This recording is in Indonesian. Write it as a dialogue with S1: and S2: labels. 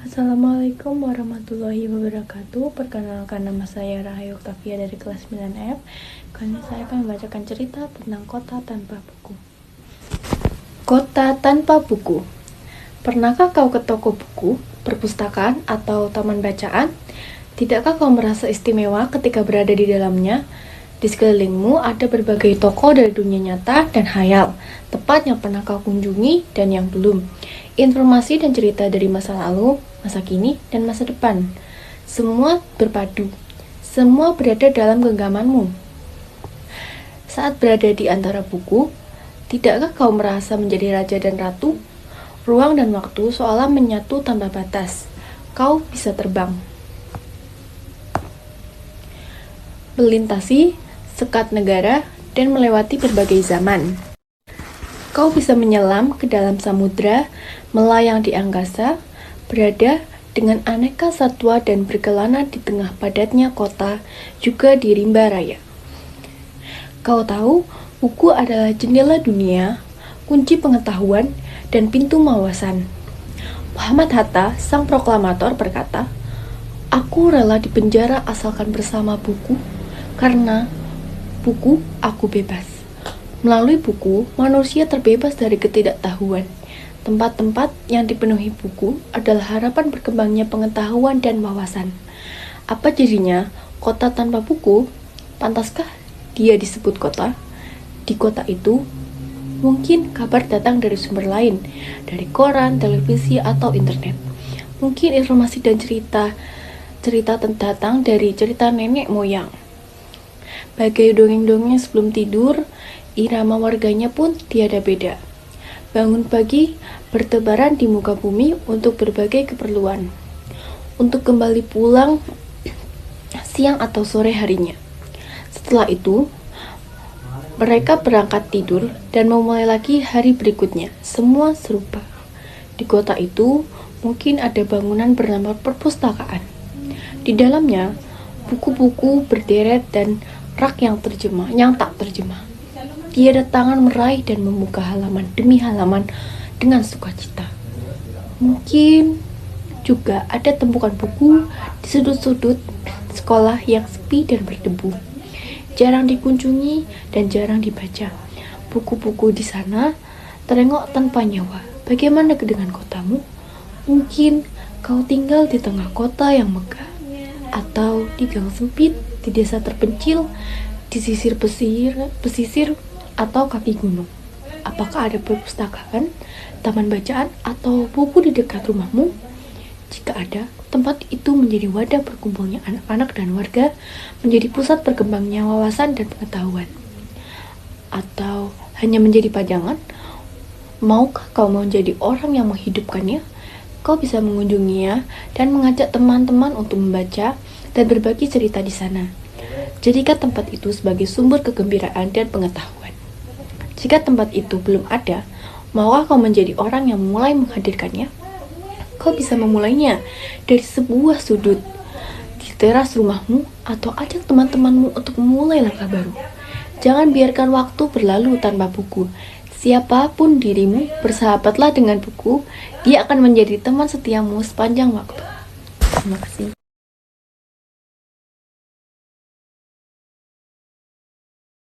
S1: Assalamualaikum warahmatullahi wabarakatuh. Perkenalkan, nama saya Rahayu Oktavia dari kelas 9F. Kali ini saya akan membacakan cerita tentang kota tanpa buku. Kota tanpa buku. Pernahkah kau ke toko buku, perpustakaan, atau taman bacaan? Tidakkah kau merasa istimewa ketika berada di dalamnya? Di sekelilingmu ada berbagai toko dari dunia nyata dan hayal, tepat yang pernah kau kunjungi dan yang belum. Informasi dan cerita dari masa lalu, masa kini, dan masa depan. Semua berpadu. Semua berada dalam genggamanmu. Saat berada di antara buku, tidakkah kau merasa menjadi raja dan ratu? Ruang dan waktu seolah menyatu tanpa batas. Kau bisa terbang. Melintasi sekat negara dan melewati berbagai zaman. Kau bisa menyelam ke dalam samudra, melayang di angkasa, berada dengan aneka satwa dan berkelana di tengah padatnya kota, juga di rimba raya. Kau tahu, buku adalah jendela dunia, kunci pengetahuan, dan pintu wawasan. Muhammad Hatta, sang proklamator, berkata, "Aku rela dipenjara asalkan bersama buku, karena buku aku bebas." Melalui buku, manusia terbebas dari ketidaktahuan. Tempat-tempat yang dipenuhi buku adalah harapan berkembangnya pengetahuan dan wawasan. Apa jadinya kota tanpa buku? Pantaskah dia disebut kota? Di kota itu, mungkin kabar datang dari sumber lain, dari koran, televisi, atau internet. Mungkin informasi dan cerita datang dari cerita nenek moyang. Bagai dongeng-dongeng sebelum tidur, irama warganya pun tiada beda. Bangun pagi, bertebaran di muka bumi untuk berbagai keperluan. Untuk kembali pulang siang atau sore harinya. Setelah itu, mereka berangkat tidur dan memulai lagi hari berikutnya. Semua serupa. Di kota itu, mungkin ada bangunan bernama perpustakaan. Di dalamnya, buku-buku berderet dan rak yang tak terjemah. Tiada tangan meraih dan membuka halaman demi halaman dengan sukacita. Mungkin juga ada tumpukan buku di sudut-sudut sekolah yang sepi dan berdebu. Jarang dikunjungi dan jarang dibaca. Buku-buku di sana terengok tanpa nyawa. Bagaimana dengan kotamu? Mungkin kau tinggal di tengah kota yang megah, atau di gang sempit, di desa terpencil, di sisir pesisir, atau kaki gunung. Apakah ada perpustakaan, taman bacaan, atau buku di dekat rumahmu? Jika ada, tempat itu menjadi wadah berkumpulnya anak-anak dan warga, menjadi pusat berkembangnya wawasan dan pengetahuan. Atau hanya menjadi pajangan? Maukah kau menjadi orang yang menghidupkannya? Kau bisa mengunjunginya dan mengajak teman-teman untuk membaca dan berbagi cerita di sana. Jadikan tempat itu sebagai sumber kegembiraan dan pengetahuan. Jika tempat itu belum ada, maukah kau menjadi orang yang mulai menghadirkannya? Kau bisa memulainya dari sebuah sudut, di teras rumahmu, atau ajak teman-temanmu untuk memulai langkah baru. Jangan biarkan waktu berlalu tanpa buku. Siapapun dirimu, bersahabatlah dengan buku. Dia akan menjadi teman setiamu sepanjang waktu. Terima kasih.